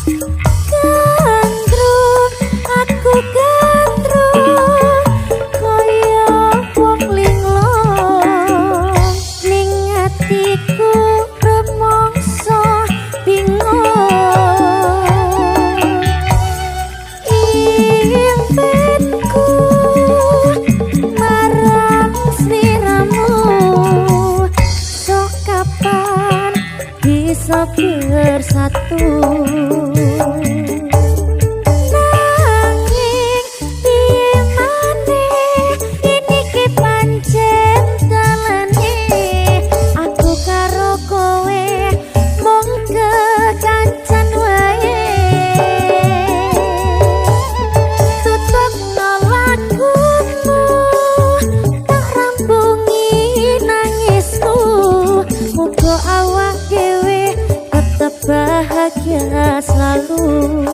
Gandrung, aku gandrung kaya wong linglung ning atiku rumangsa bingung impenku marang sliramu sok kapan bisa bersatu. Nanging piye maneh ini ki pancen dalane aku karo kowe mung kekancan wae tutup lakumu tak rampungi nangisku muga awak dhewe tetep bahagia selalu.